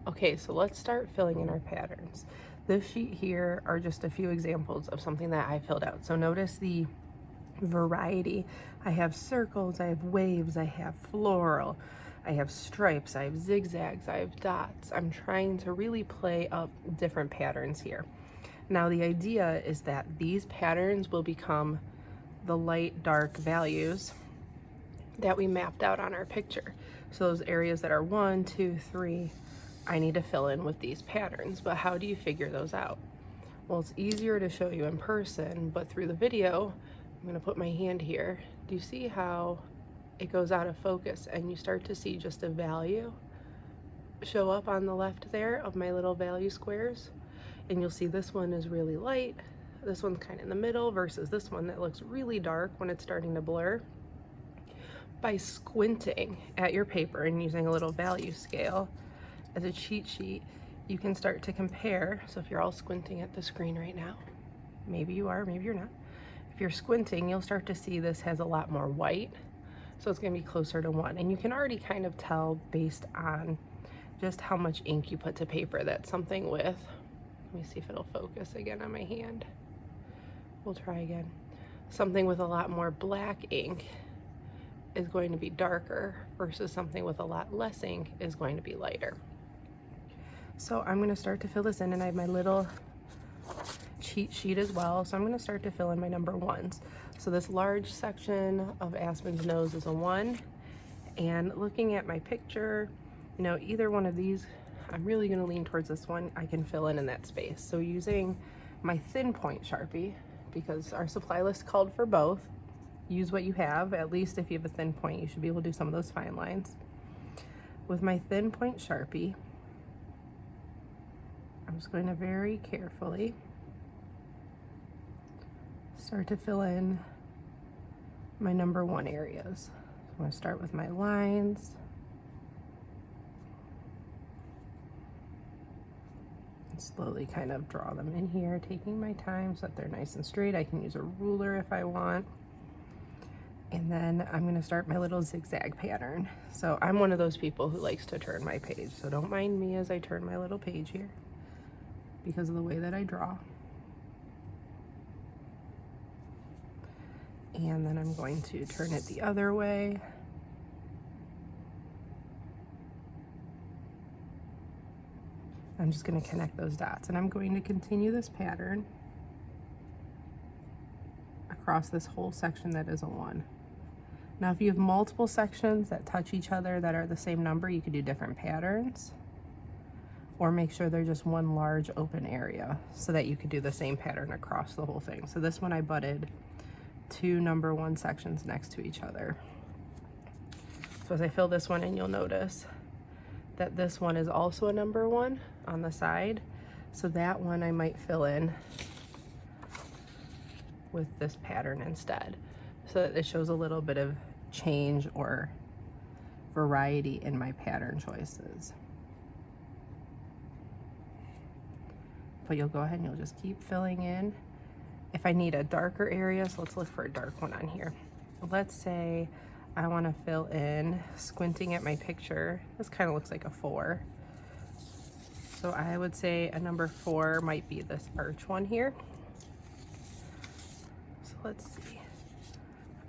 Okay, so let's start filling in our patterns. This sheet here are just a few examples of something that I filled out. So notice the variety. I have circles, I have waves, I have floral, I have stripes, I have zigzags, I have dots. I'm trying to really play up different patterns here. Now the idea is that these patterns will become the light dark values that we mapped out on our picture. So those areas that are 1, 2, 3, I need to fill in with these patterns. But how do you figure those out? Well, it's easier to show you in person, but through the video, I'm gonna put my hand here. Do you see how it goes out of focus and you start to see just a value show up on the left there of my little value squares? And you'll see this one is really light, this one's kind of in the middle versus this one that looks really dark when it's starting to blur. By squinting at your paper and using a little value scale as a cheat sheet, you can start to compare. So if you're all squinting at the screen right now, maybe you are, maybe you're not. If you're squinting, you'll start to see this has a lot more white. So it's gonna be closer to 1. And you can already kind of tell based on just how much ink you put to paper that something with, let me see if it'll focus again on my hand. We'll try again. Something with a lot more black ink is going to be darker versus something with a lot less ink is going to be lighter. So I'm going to start to fill this in, and I have my little cheat sheet as well. So I'm going to start to fill in my number 1s. So this large section of Aspen's nose is a 1. And looking at my picture, you know, either one of these, I'm really going to lean towards this one. I can fill in that space. So using my thin point Sharpie, because our supply list called for both, use what you have. At least if you have a thin point, you should be able to do some of those fine lines. With my thin point Sharpie, I'm just going to very carefully start to fill in my number 1 areas. I'm going to start with my lines. And slowly kind of draw them in here, taking my time so that they're nice and straight. I can use a ruler if I want. And then I'm going to start my little zigzag pattern. So I'm one of those people who likes to turn my page. So don't mind me as I turn my little page here because of the way that I draw. And then I'm going to turn it the other way. I'm just going to connect those dots, and I'm going to continue this pattern across this whole section that is a 1. Now, if you have multiple sections that touch each other that are the same number, you could do different patterns, or make sure they're just one large open area so that you could do the same pattern across the whole thing. So this one I butted 2 number 1 sections next to each other. So as I fill this one in, you'll notice that this one is also a number 1 on the side. So that one I might fill in with this pattern instead, so that it shows a little bit of change or variety in my pattern choices. But you'll go ahead and you'll just keep filling in. If I need a darker area, so let's look for a dark one on here. Let's say I want to fill in, squinting at my picture, this kind of looks like a 4. So I would say a number 4 might be this arch one here. So let's see.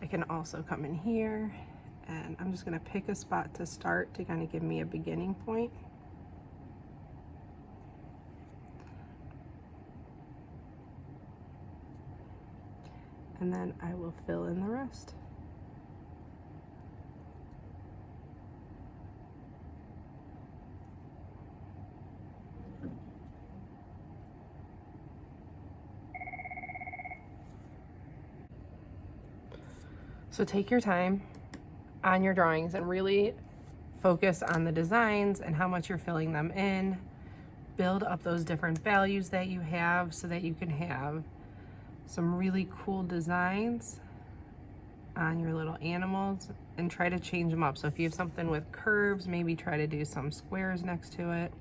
I can also come in here, and I'm just going to pick a spot to start to kind of give me a beginning point. And then I will fill in the rest. So take your time on your drawings and really focus on the designs and how much you're filling them in. Build up those different values that you have so that you can have some really cool designs on your little animals, and try to change them up. So if you have something with curves, maybe try to do some squares next to it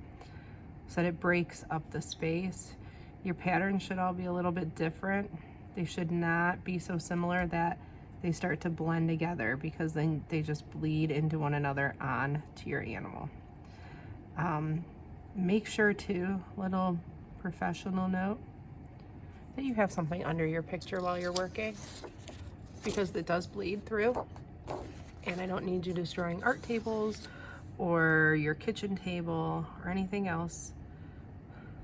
so that it breaks up the space. Your patterns should all be a little bit different. They should not be so similar that they start to blend together, because then they just bleed into one another on to your animal. Make sure to, little professional note, that you have something under your picture while you're working, because it does bleed through, and I don't need you destroying art tables or your kitchen table or anything else,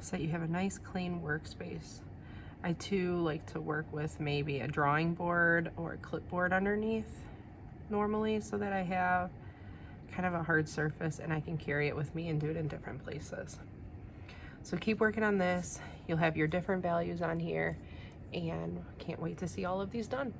so that you have a nice clean workspace. I too like to work with maybe a drawing board or a clipboard underneath normally, so that I have kind of a hard surface and I can carry it with me and do it in different places. So keep working on this. You'll have your different values on here, and can't wait to see all of these done.